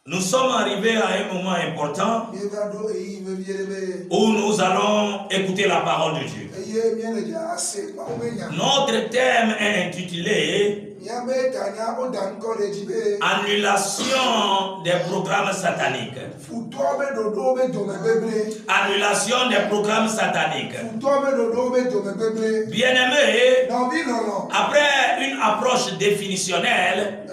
Nous sommes arrivés à un moment important où nous allons écouter la parole de Dieu. Notre thème est intitulé Annulation des programmes sataniques. Annulation des programmes sataniques. Bien-aimés, après une approche définitionnelle,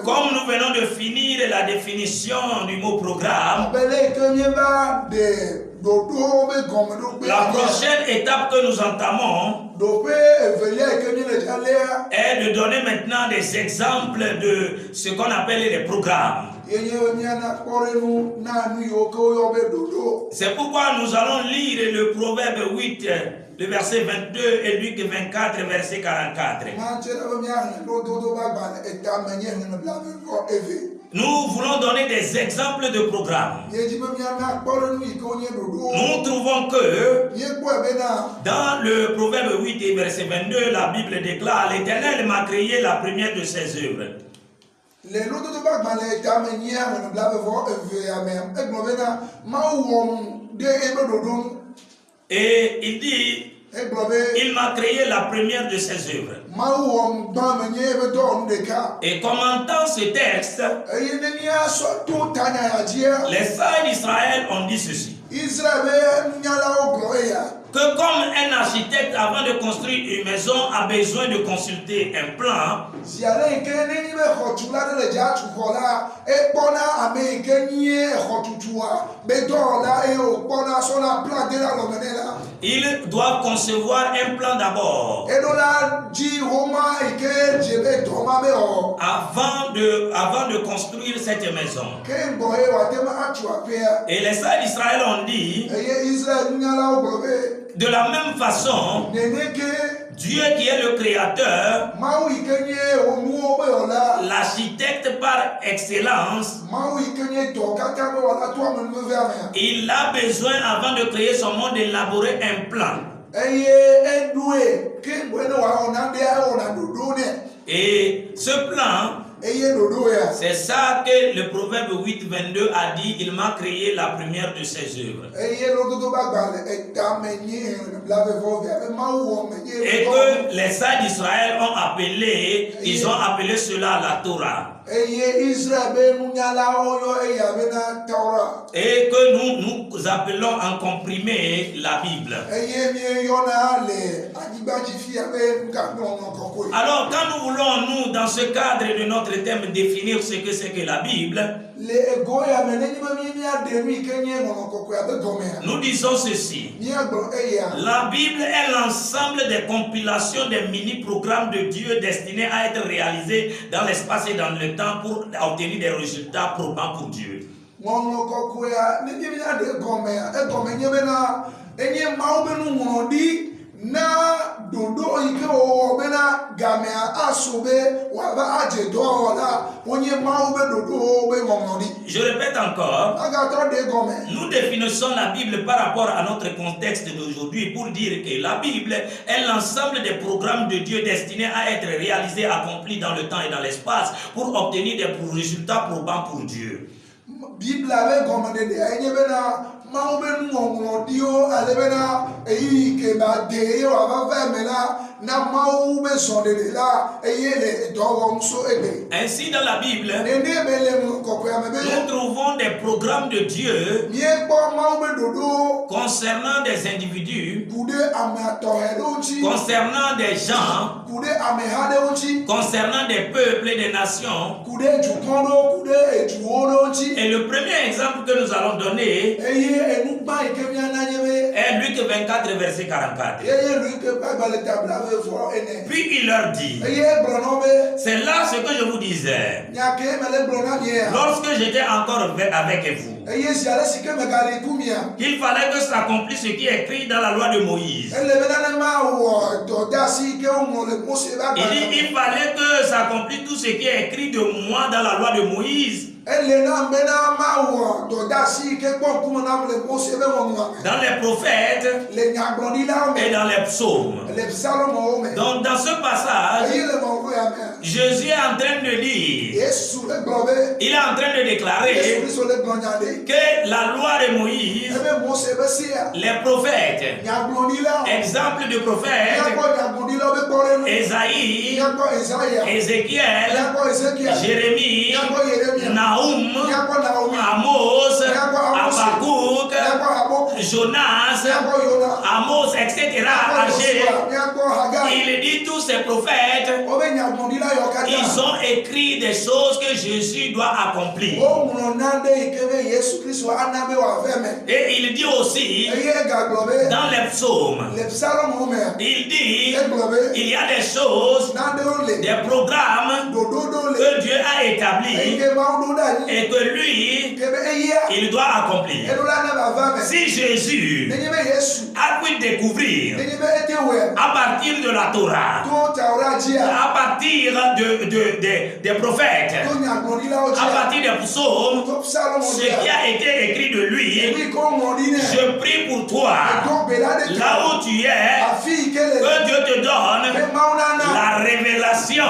comme nous venons de finir la définition du mot programme, la prochaine étape que nous entamons est de donner maintenant des exemples de ce qu'on appelle les programmes. C'est pourquoi nous allons lire le Proverbe 8, le verset 22 et Luc 24, verset 44. Nous voulons donner des exemples de programmes. Nous trouvons que dans le Proverbe 8 et verset 22, la Bible déclare: l'Éternel m'a créé la première de ses œuvres. Et il dit, il m'a créé la première de ses œuvres. Et commentant ce texte, les sages d'Israël ont dit ceci: que comme un architecte, avant de construire une maison, a besoin de consulter un plan, il doit concevoir un plan d'abord avant de construire cette maison. Et les sages d'Israël ont dit, de la même façon, Dieu qui est le créateur, l'architecte par excellence, il a besoin, avant de créer son monde, d'élaborer un plan. Et ce plan, c'est ça que le Proverbe 8, 22 a dit: il m'a créé la première de ses œuvres. Et que les sages d'Israël ont appelé, ils ont appelé cela la Torah. Et que nous appelons en comprimé la Bible. Alors quand nous voulons, nous, dans ce cadre de notre thème, définir ce que c'est que la Bible, nous disons ceci: la Bible est l'ensemble des compilations des mini-programmes de Dieu destinés à être réalisés dans l'espace et dans le temps pour obtenir des résultats probants pour Dieu. Je répète encore, nous définissons la Bible par rapport à notre contexte d'aujourd'hui pour dire que la Bible est l'ensemble des programmes de Dieu destinés à être réalisés, accomplis dans le temps et dans l'espace pour obtenir des résultats probants pour Dieu. Bible avait commandé ainsi, dans la Bible, nous trouvons des programmes de Dieu concernant des individus, concernant des gens, concernant des peuples et des nations. Et le premier exemple que nous allons donner est Luc 24, verset 44. Puis il leur dit, c'est là ce que je vous disais lorsque j'étais encore avec vous, qu'il fallait que s'accomplisse ce qui est écrit dans la loi de Moïse. Il dit, il fallait que s'accomplisse tout ce qui est écrit de moi dans la loi de Moïse. Dans les prophètes et dans les psaumes. Donc dans ce passage, Jésus est en train de dire, il est en train de déclarer que la loi de Moïse, les prophètes, exemple de prophètes, Esaïe, Ézéchiel, Jérémie, Nahum, Amos, Habakkuk, Jonas, Amos, etc. Agé, il dit tous ces prophètes, ils ont écrit des choses que Jésus doit accomplir. Et il dit aussi dans les psaumes, il dit il y a des choses, des programmes que Dieu a établis et que lui, il doit accomplir. Si Jésus a pu découvrir à partir de la Torah, à partir des prophètes, à partir des psaumes, ce qui a été écrit de lui, je prie pour toi, là où tu es, que Dieu te donne la révélation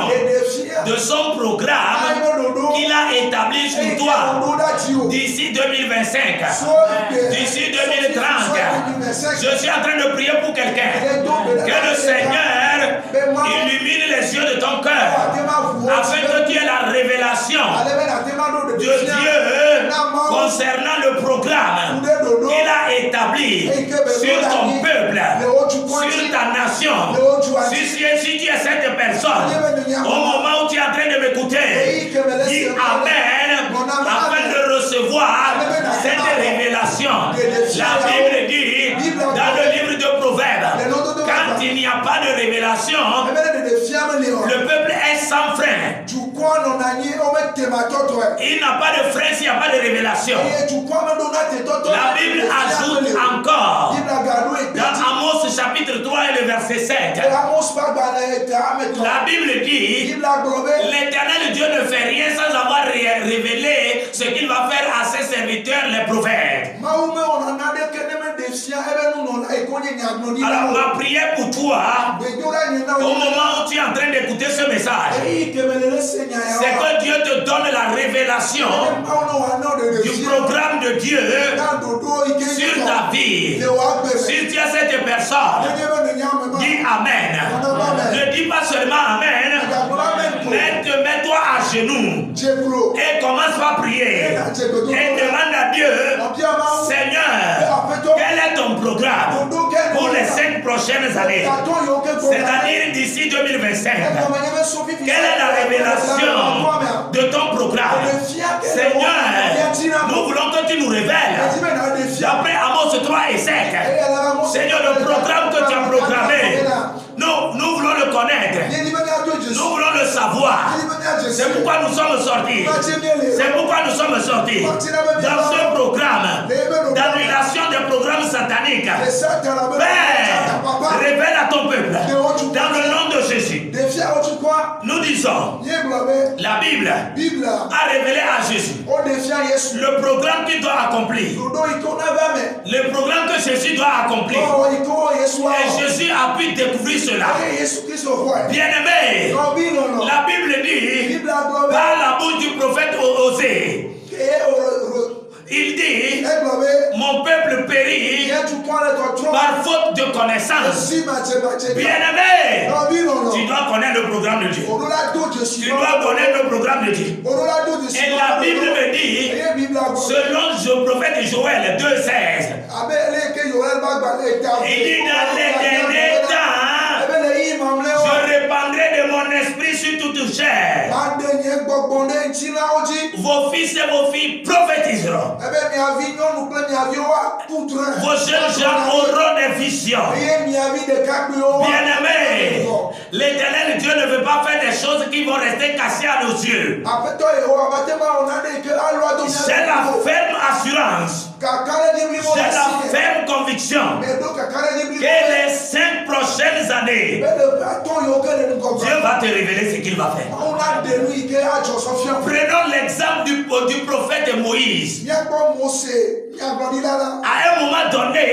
de son programme qu'il a établi sur toi d'ici 2025, d'ici 2030. Je suis en train de prier pour quelqu'un. Que le Seigneur illumine les yeux de ton cœur afin que tu aies la révélation de Dieu concernant le programme qu'il a établi sur ton peuple, sur ta nation. Si tu es cette personne, au moment où tu es en train de m'écouter, dis Amen afin de recevoir cette révélation. La Bible dit dans le livre de Proverbes, quand il n'y a pas de révélation, le peuple est sans frein. Il n'a pas de frein s'il n'y a pas de révélation. La Bible ajoute encore dans Amos chapitre 3 et le verset 7. La Bible dit, l'Éternel Dieu ne fait rien sans avoir révélé ce qu'il va faire à ses serviteurs, les prophètes. Alors ma prière pour toi, au moment où tu es en train d'écouter ce message, c'est que Dieu te donne la révélation du programme de Dieu sur ta vie. Si tu es cette personne, dis Amen. Ne dis pas seulement Amen, mais mets-toi à genoux et commence par prier et demande à Dieu, Seigneur, quel est ton programme pour les 5 prochaines années, c'est-à-dire d'ici 2025? Quelle est la révélation de ton programme? Seigneur, nous voulons que tu nous révèles, d'après Amos 3 et 5, Seigneur, le programme que tu as programmé, nous voulons le connaître, nous voulons le savoir. C'est pourquoi nous sommes sortis. C'est pourquoi nous sommes sortis dans ce programme d'annulation des programmes sataniques. Père, révèle à ton peuple dans le nom de Jésus. Nous disons, la Bible a révélé à Jésus le programme qu'il doit accomplir, le programme que Jésus doit accomplir. Et Jésus a pu découvrir cela. Bien-aimé, la Bible dit par la bouche du prophète Osée, il dit, mon peuple périt par faute de connaissance. Bien-aimé, tu dois connaître le programme de Dieu. Tu dois connaître le programme de Dieu. Et la Bible me dit, selon le prophète Joël 2,16, il dit dans les derniers temps, je répandrai de mon esprit sur toute chair. Vos fils et vos filles prophétiseront. Vos jeunes gens auront des visions. Bien-aimés, l'Éternel Dieu ne veut pas faire des choses qui vont rester cachées à nos yeux. C'est la ferme assurance, c'est la ferme conviction que les 5 prochaines années, Dieu va te révéler ce qu'il va faire. Prenons l'exemple du prophète Moïse. À un moment donné,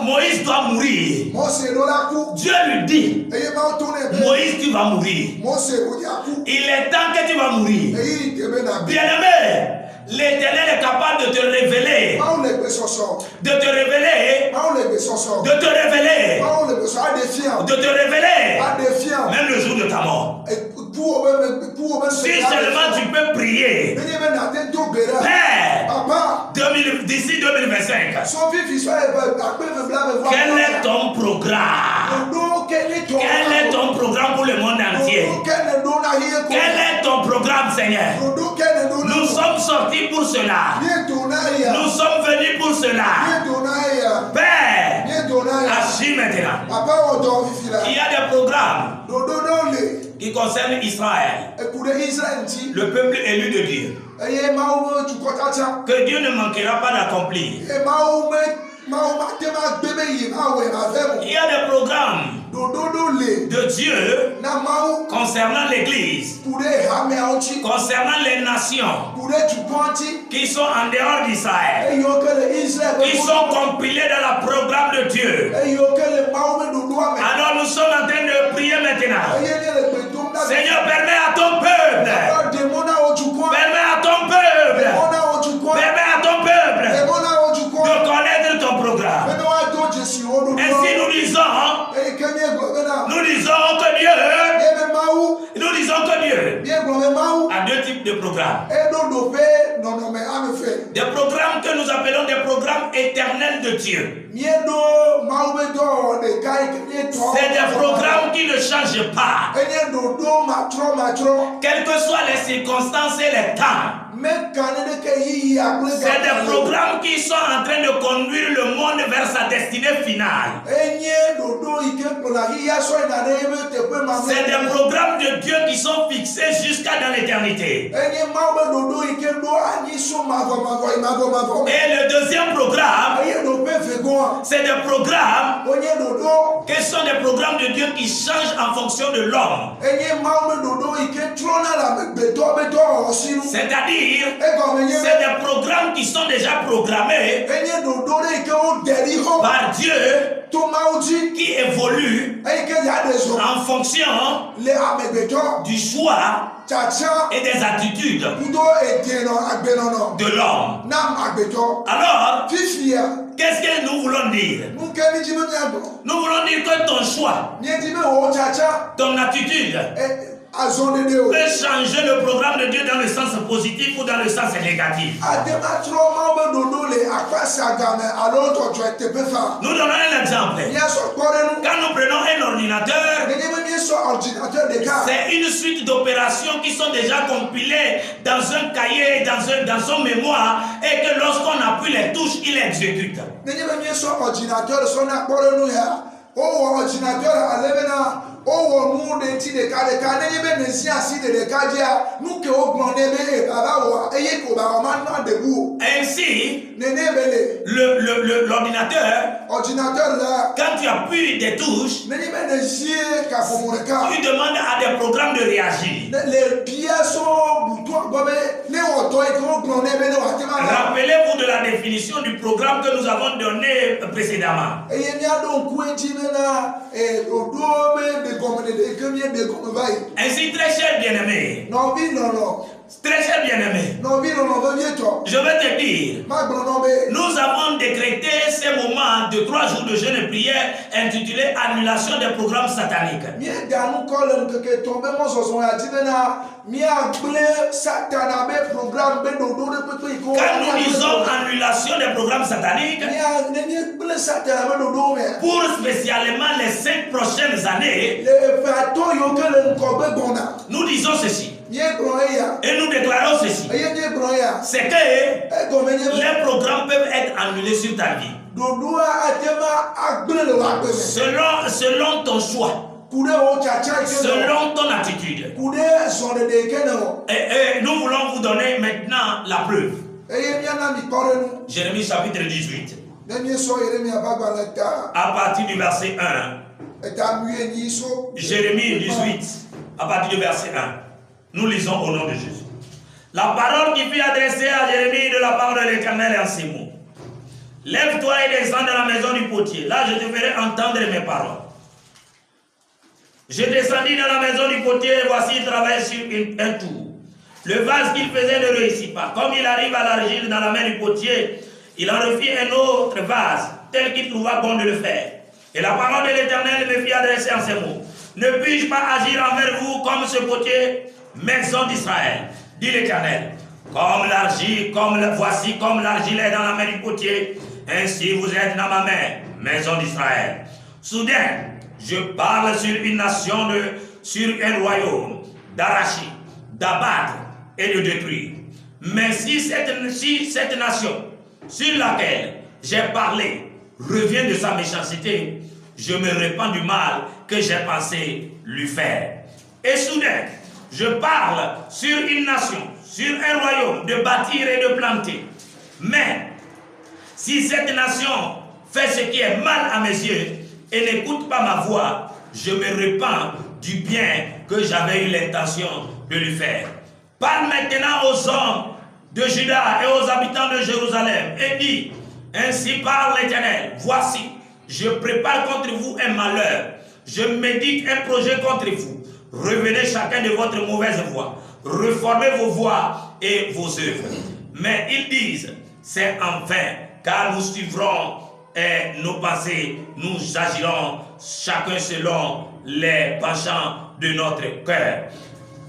Moïse doit mourir. Dieu lui dit, Moïse, tu vas mourir. Il est temps que tu vas mourir. Bien-aimé, l'Éternel est capable de te révéler. De te révéler. De te révéler. De te révéler. Même le jour de ta mort. Si seulement tu peux prier. Père, d'ici 2025, quel est ton programme? Quel est ton programme pour le monde entier? Quel est ton programme, Seigneur? Nous sommes sortis pour cela. Nous sommes venus pour cela. Père, agis maintenant. Il y a des programmes qui concernent Israël, le peuple élu de Dieu, que Dieu ne manquera pas d'accomplir. Il y a des programmes de Dieu concernant l'Église, concernant les nations qui sont en dehors d'Israël, qui sont compilés dans le programme de Dieu. Alors nous sommes en train de prier maintenant. Seigneur, permets à ton peuple, permets à ton peuple, permets à ton peuple de connaître ton programme. Ainsi nous disons que Dieu a deux types de programmes. Des programmes que nous appelons des programmes éternels de Dieu. C'est des programmes qui ne changent pas. Quelles que soient les circonstances et les temps. C'est des programmes qui sont en train de conduire le monde vers sa destinée finale. C'est des programmes de Dieu qui sont fixés jusqu'à dans l'éternité. Et le deuxième programme, c'est des programmes qui sont des programmes de Dieu qui changent en fonction de l'homme. C'est-à-dire, c'est des programmes qui sont déjà programmés par Dieu, qui évoluent en fonction du choix et des attitudes de l'homme. Alors, qu'est-ce que nous voulons dire? Nous voulons dire que ton choix, ton attitude peut changer le programme de Dieu dans le sens positif ou dans le sens négatif. Nous donnons un exemple. Quand nous prenons un ordinateur, c'est une suite d'opérations qui sont déjà compilées dans un cahier, dans son mémoire, et que lorsqu'on appuie les touches, il exécute. Ainsi, l'ordinateur, quand tu appuies des touches, tu demandes à des programmes de réagir. Rappelez-vous de la définition du programme que nous avons donné précédemment. Ainsi, très cher bien-aimé, très cher bien-aimé, je vais te dire, nous avons décrété ces moments de 3 jours de jeûne et prière intitulés annulation des programmes sataniques. Quand nous disons annulation des programmes sataniques, pour spécialement les 5 prochaines années, nous disons ceci. Et nous déclarons ceci. C'est que les programmes peuvent être annulés sur ta vie. Selon ton choix. Selon ton attitude. Et nous voulons vous donner maintenant la preuve. Jérémie chapitre 18. À partir du verset 1. Jérémie 18. À partir du verset 1. Nous lisons au nom de Jésus. La parole qui fut adressée à Jérémie de la part de l'Éternel est en ces mots. Lève-toi et descends dans la maison du potier. Là, je te ferai entendre mes paroles. Je descendis dans la maison du potier et voici, il travaillait sur un tour. Le vase qu'il faisait ne réussit pas. Comme il arrive à l'argile dans la main du potier, il en refit un autre vase, tel qu'il trouva bon de le faire. Et la parole de l'Éternel me fit adresser en ces mots. Ne puis-je pas agir envers vous comme ce potier, maison d'Israël, dit l'Éternel. Comme l'argile, voici comme l'argile est dans la main du potier, ainsi vous êtes dans ma main, maison d'Israël. Soudain, je parle sur une nation, sur un royaume, d'arracher, d'abattre et de détruire. Mais si cette nation sur laquelle j'ai parlé revient de sa méchanceté, je me repens du mal que j'ai pensé lui faire. Et soudain, je parle sur une nation, sur un royaume, de bâtir et de planter. Mais si cette nation fait ce qui est mal à mes yeux et n'écoute pas ma voix, je me repens du bien que j'avais eu l'intention de lui faire. Parle maintenant aux hommes de Juda et aux habitants de Jérusalem et dis, ainsi parle l'Éternel, voici, je prépare contre vous un malheur, je médite un projet contre vous. Revenez chacun de votre mauvaise voie, reformez vos voies et vos œuvres. Mais ils disent, c'est en vain, car nous suivrons nos pensées, nous agirons chacun selon les penchants de notre cœur.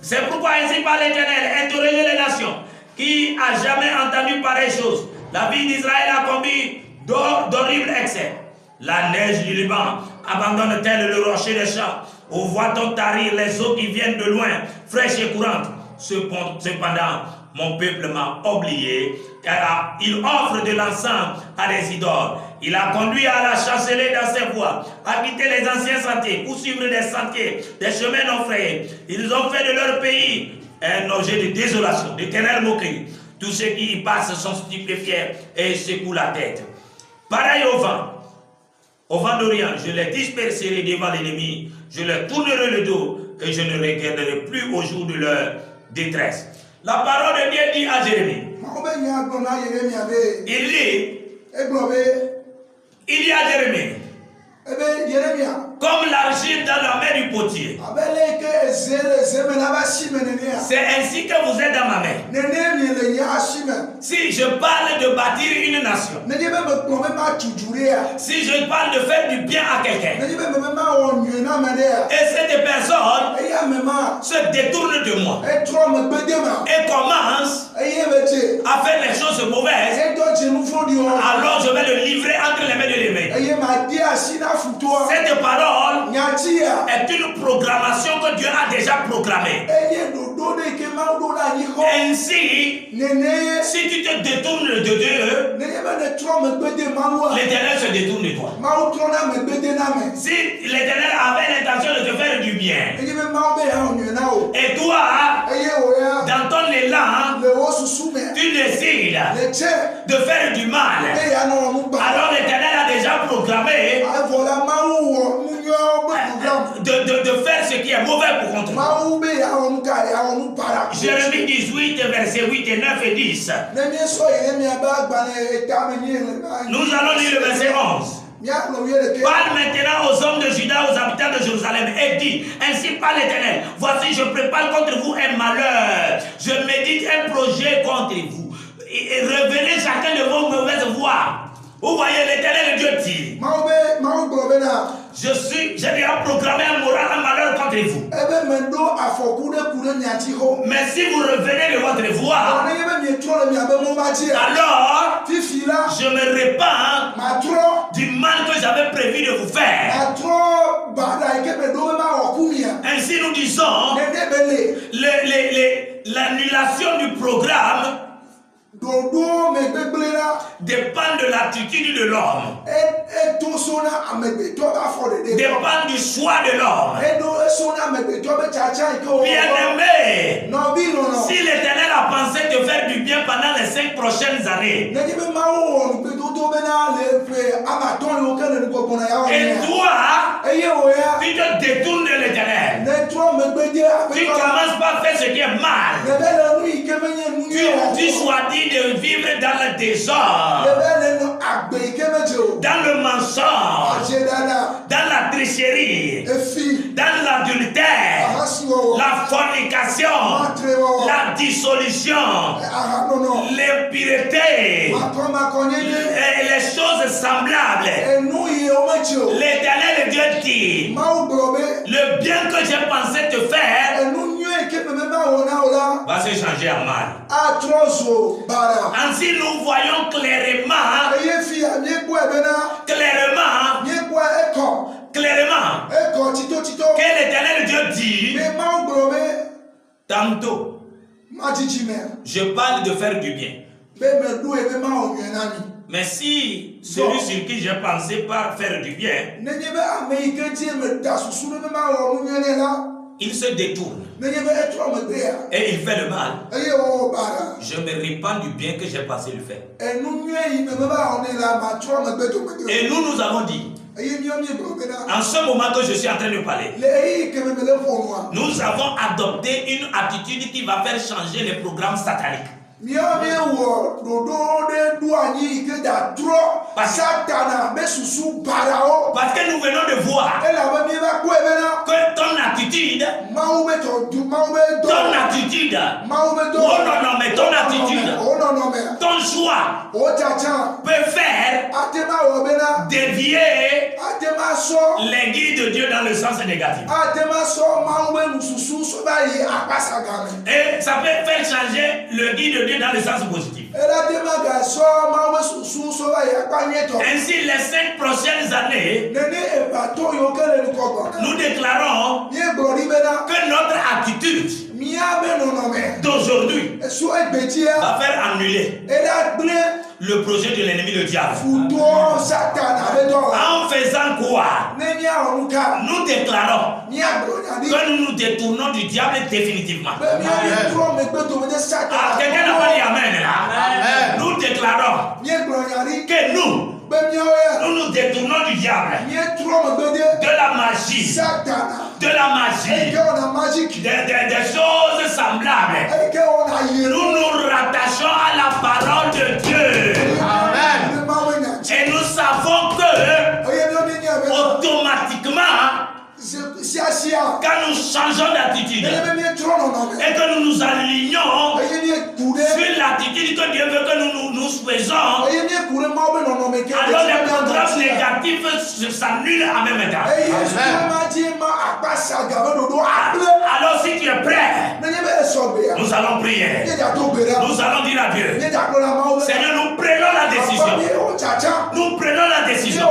C'est pourquoi ainsi parle l'Éternel, interrogez les nations, qui a jamais entendu pareille chose. La vie d'Israël a commis d'horribles excès. La neige du Liban abandonne-t-elle le rocher des champs? Ou voit-on tarir les eaux qui viennent de loin, fraîches et courantes? Cependant, mon peuple m'a oublié, car il offre de l'encens à des idoles. Il a conduit à la chanceler dans ses voies, à quitter les anciens sentiers pour suivre des sentiers, des chemins non frayés. Ils ont fait de leur pays un objet de désolation, d'éternelle moquerie. Tous ceux qui y passent sont stupéfiés et secouent la tête. Pareil au vent d'Orient, je les disperserai devant l'ennemi, je leur tournerai le dos et je ne regarderai plus au jour de leur détresse. La parole de Dieu dit à Jérémie. Il dit à Jérémie, comme l'argile dans la main du potier, c'est ainsi que vous êtes dans ma main. Si je parle de bâtir une nation, si je parle de faire du bien à quelqu'un, et cette personne se détourne de moi et commence à faire les choses mauvaises, alors je vais le livrer entre les mains de l'ennemi. Cette parole est une programmation que Dieu a déjà programmée. Ainsi, si tu te détournes de Dieu, l'Éternel se détourne de toi. Si l'Éternel avait l'intention de te faire du bien, et toi, dans ton élan, tu décides de faire du mal, alors l'Éternel a déjà programmé de faire ce qui est mauvais pour contre toi. Jérémie 18, versets 8 et 9 et 10. Nous allons lire le verset 11. Parle maintenant aux hommes de Juda, aux habitants de Jérusalem et dis, ainsi parle l'Éternel, voici je prépare contre vous un malheur, je médite un projet contre vous, et revenez chacun de vos mauvaises voies. Vous voyez, l'Éternel Dieu dit, j'ai déjà programmé un malheur contre vous. Mais si vous revenez de votre voie, alors je me repens du mal que j'avais prévu de vous faire. Ainsi nous disons, l'annulation du programme dépend de l'attitude de l'homme, dépend du choix de l'homme. Bien-aimé, si l'Éternel a pensé te faire du bien pendant les 5 prochaines années, et toi, tu te détournes de l'Éternel, tu commences par pas faire ce qui est mal. Tu choisis de vivre dans le désordre, dans le mensonge, dans la tricherie, dans l'adultère, la fornication, la dissolution, l'impureté et les choses semblables. L'Éternel Dieu dit, le bien que j'ai pensé te faire va se changer en mal. Ainsi nous voyons clairement que l'Éternel Dieu dit tantôt, je parle de faire du bien. Mais si celui sur qui j'ai pensé pas faire du bien, il se détourne et il fait le mal, je me répands du bien que j'ai pensé lui faire. Et nous avons dit, en ce moment que je suis en train de parler, nous avons adopté une attitude qui va faire changer les programmes sataniques. Parce que nous venons de voir que ton attitude, ton choix peut faire dévier les guides de Dieu dans le sens négatif. Et ça peut faire changer le guide de Dieu dans le sens positif. Ainsi, les 5 prochaines années, nous déclarons que notre attitude d'aujourd'hui va faire annuler le projet de l'ennemi, le diable. En faisant quoi? Nous déclarons que nous nous détournons du diable définitivement. Quelqu'un n'a pas dit amen là. Nous déclarons que nous nous détournons du diable, de la magie, des choses semblables. Nous nous rattachons à la parole de Dieu. Amen. Et nous savons que automatiquement, quand nous changeons d'attitude et que nous nous alignons sur l'attitude que Dieu veut que nous faisons, alors les programmes négatifs s'annulent en même temps. Alors si tu es prêt, nous allons prier. Nous allons dire à Dieu, Seigneur, nous prenons la décision. Nous prenons la décision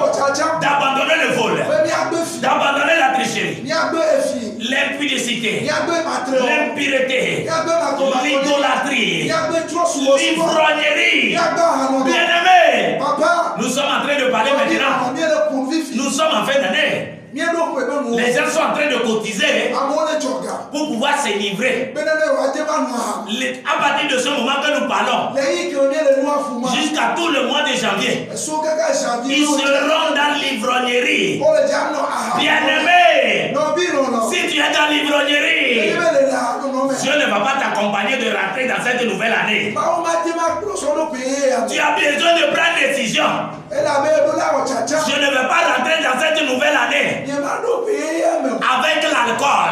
d'abandonner le vol, d'abandonner la tricherie, l'impudicité, l'impureté, l'idolâtrie, l'ivrognerie. Bien-aimés, nous sommes en train de parler maintenant. Nous sommes en fin d'année. Les gens sont en train de cotiser pour pouvoir se livrer. À partir de ce moment que nous parlons, jusqu'à tout le mois de janvier, ils seront dans l'ivrognerie. Bien-aimé, si tu es dans l'ivrognerie, Dieu ne va pas t'accompagner de rentrer dans cette nouvelle année. Tu as besoin de prendre une décision. Je ne veux pas rentrer dans cette nouvelle année avec l'alcool.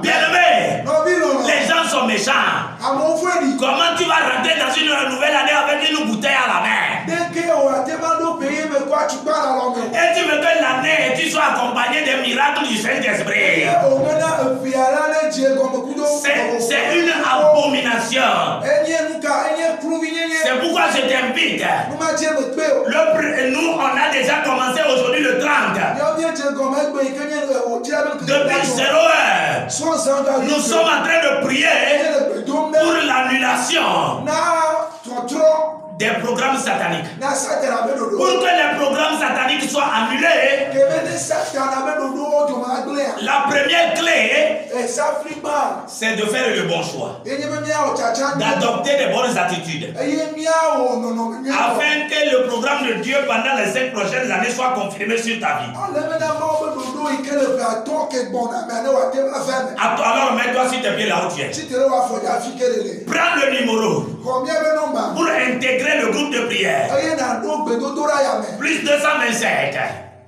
Bien-aimé, les gens sont méchants. Comment tu vas rentrer dans une nouvelle année avec une bouteille à la main? Et tu veux que l'année tu sois accompagné des miracles du Saint-Esprit? C'est une abomination. C'est pourquoi je t'invite. Nous, on a déjà commencé aujourd'hui le 30. Depuis 0 heure, nous sommes en train de prier pour l'annulation des programmes sataniques. Pour que les programmes sataniques soient annulés, la première clé, c'est de faire le bon choix, d'adopter de bonnes attitudes, afin que le programme de Dieu pendant les 5 prochaines années soit confirmé sur ta vie. Alors mets-toi s'il tes pieds là où tu es. Prends le numéro pour intégrer le groupe de prière. Plus 227.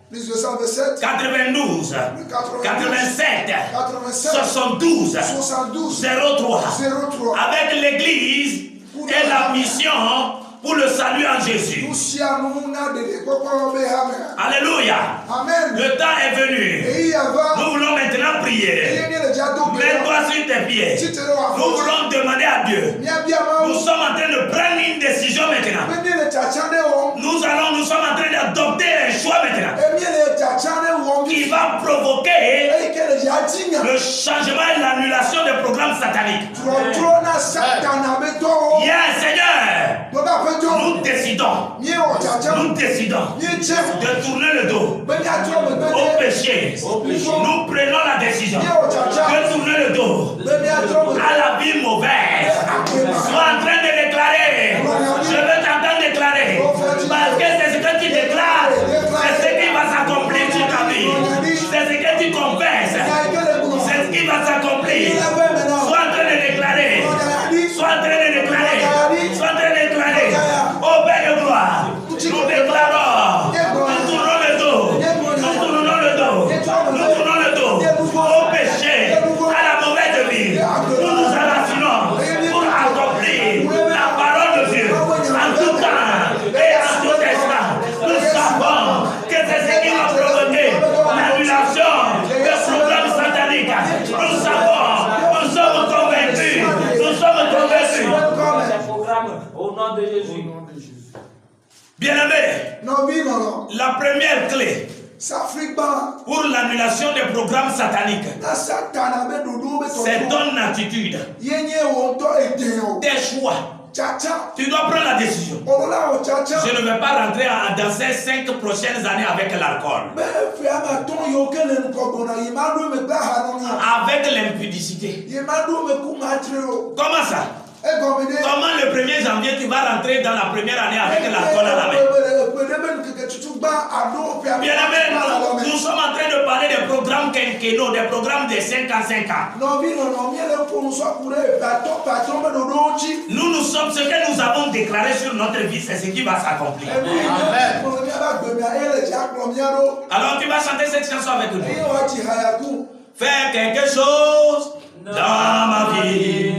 Plus 227, 92, 87, 72, 03. Avec l'église et la mission pour le salut en Jésus. Alléluia. Amen. Le temps est venu. Nous voulons maintenant prier. Mets-toi sur tes pieds. Nous voulons demander à Dieu. Nous sommes en train de prendre une décision maintenant. Nous sommes en train d'adopter un choix maintenant qui va provoquer le changement et l'annulation des programmes sataniques. Seigneur, nous décidons de tourner le dos au péché. Nous prenons la décision de tourner le dos à la vie mauvaise. Sois en train de déclarer. Je veux t'entendre déclarer. Parce que c'est ce que tu déclares. C'est ce qui va s'accomplir sur ta vie. C'est ce que tu confesses. C'est ce qui va s'accomplir. Sois en train de déclarer. Sois en train de déclarer. Sois en train de déclarer. Ô Père de gloire, nous déclarons. Nous tournons le dos. Nous tournons le dos. Nous tournons le dos au péché, à la mauvaise vie. Nous nous enracinons pour accomplir la parole de Dieu en tout temps et en tout instant. Nous savons que c'est ce qui va provoquer l'annulation des programmes sataniques. Nous savons, nous sommes convaincus. Nous sommes convaincus. Au nom de Jésus. Bien-aimé, la première clé pour l'annulation des programmes sataniques, c'est ton attitude, tes choix. Tu dois prendre la décision. Je ne vais pas rentrer dans ces 5 prochaines années avec l'alcool, avec l'impudicité. Comment ça? Comment le 1er janvier tu vas rentrer dans la première année avec l'alcool à la main? Bien aimé, nous sommes en train de parler des programmes quinquennaux, des programmes de 5 ans, 5 ans. Nous sommes ce que nous avons déclaré sur notre vie, c'est ce qui va s'accomplir. Alors tu vas chanter cette chanson avec nous. Faire quelque chose dans ma vie.